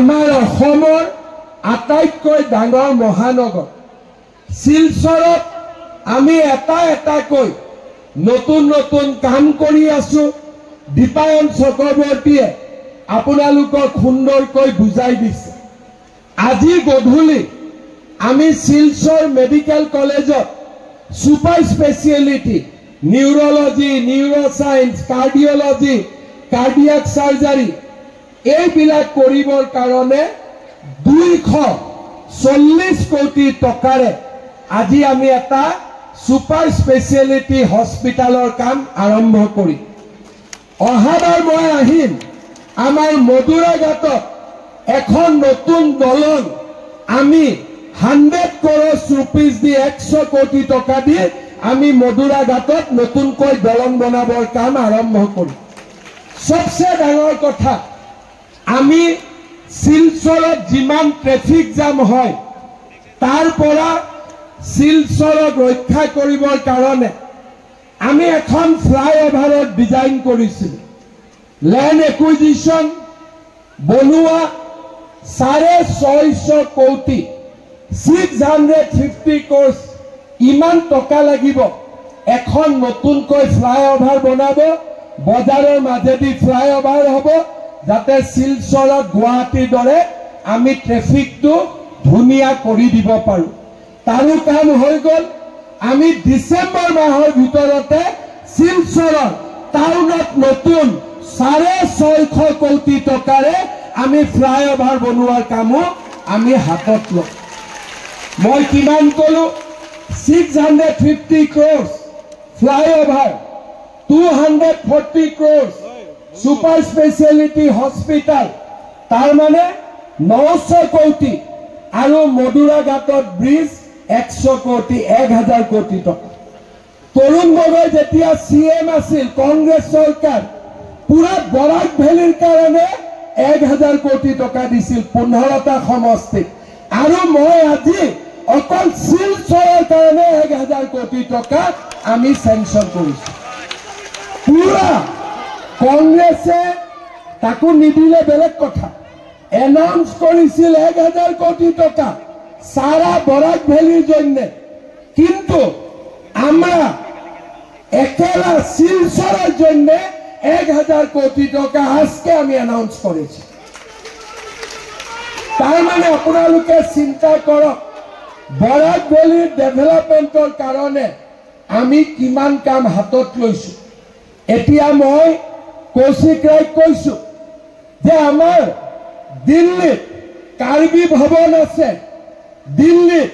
আমাৰ অসমৰ আটাইতকৈ ডাঙৰ মহানগৰ শিলচৰত আমি এটাকৈ নতুন নতুন কাম কৰি আছো। দীপায়ন চক্ৰৱৰ্তীয়ে আপোনালোকক সুন্দৰকৈ বুজাই দিছে। আজি গধূলি আমি শিলচৰ মেডিকেল কলেজত সুপাৰ স্পেচিয়েলিটি নিউৰলজি, নিউৰোসায়েন্স, কাৰ্ডিঅলজি, কাৰ্ডিয়াক সাৰ্জাৰী এইবিলাক কৰিবৰ কাৰণে 240 কোটি টকাৰে আজি আমি এটা সুপাৰ স্পেচিয়েলিটি হস্পিটালৰ কাম আৰম্ভ কৰি অহাবাৰ মই আহিম আমাৰ মধুৰাঘাটত এখন নতুন দলং আমি 100 crore rupees দি 100 কোটি টকা দি আমি মধুৰাঘাটত নতুনকৈ দলং বনাবৰ কাম আৰম্ভ কৰিম। সবচে ডাঙৰ কথা আমি শিলচৰত যিমান ট্ৰেফিক জাম হয় তাৰ পৰা শিলচৰক ৰক্ষা কৰিবৰ কাৰণে আমি এখন ফ্লাইঅভাৰত ডিজাইন কৰিছিল। ল্যান্ড একুইজিশন বনোৱা 650 কোটি 650 crores ইমান টকা লাগিব। এখন নতুনকৈ ফ্লাইঅভাৰ বনাব, বজাৰৰ মাজেদি ফ্লাইঅভাৰ হ'ব যাতে শিলচৰত গুৱাহাটীৰ দৰে আমি ট্ৰেফিকটো ধুনীয়া কৰি দিব পাৰো। তাৰো কাম হৈ গ'ল। আমি ডিসেম্বৰ মাহৰ ভিতৰতে শিলচৰত টাউনত নতুন 650 কোটি টকাৰে আমি ফ্লাইঅভাৰ বনোৱাৰ কামো আমি হাতত লম। মই কিমান কলো 650 crores flyover, 240 crores super speciality hospital, তাৰ মানে 900 কোটি আৰু মধুৰাঘাটত ব্ৰিজ 100 কোটি, 1000 কোটি টকা। তৰুণ গগৈ যেতিয়া CM আছিল কংগ্ৰেছ চৰকাৰ পুৰা বৰাক ভেলীৰ কাৰণে 1000 কোটি টকা দিছিল 15টা সমষ্টিত। আৰু মই আজি অকল শিলচৰৰ কাৰণে 1000 কোটি টকা আমি চেংচন কৰিছো। পুৰা কংগ্ৰেছে তাকো নিদিলে বেলেগ কথা, এনাউন্স কৰিছিল 1000 কোটি টকা সারা বরাক ভ্যালির জন্য। কিন্তু আমরা একেলা শিলচরের জন্য 1000 কোটি টাকা আজকে আমি অ্যানাউন্স করেছি। তার মানে আপনারা চিন্তা করক বরাক ভ্যালির ডেভেলপমেন্টর কারণে আমি কিমান কাম হাতত লৈছো। এতিয়া মই কৌশিক রায় কৈছো যে আমার দিল্লীত কাৰ্বি ভৱন আছে, দিল্লীত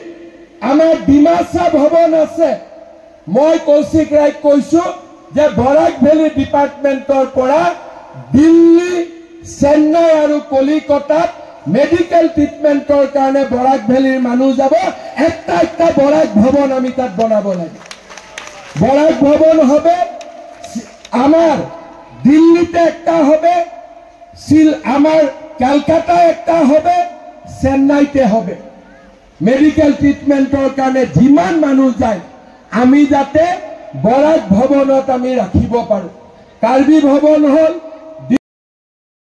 আমাৰ ডিমাসা ভবন আছে। মই কৌশিক ৰায় কৈছো যে বৰাক ভ্যালি ডিপাৰ্টমেন্টৰ পৰা দিল্লী, চেন্নাই আৰু কলিকতাত মেডিকেল ট্ৰিটমেন্টৰ কাৰণে বৰাক ভ্যালিৰ মানুহ যাব। একটা বরাক ভবন আমি তাত বনাব লাগে। বরাক ভবন হবে আমার দিল্লীতে, একটা হবে আমার কলকাতা, একটা হবে চেন্নাইতে হবে। মেডিকেল ট্ৰিটমেন্টৰ কাৰণে যিমান মানুহ যায় আমি যাতে বৰাক ভবনত আমি ৰাখিব পাৰো। কাৰ্বি ভবন হল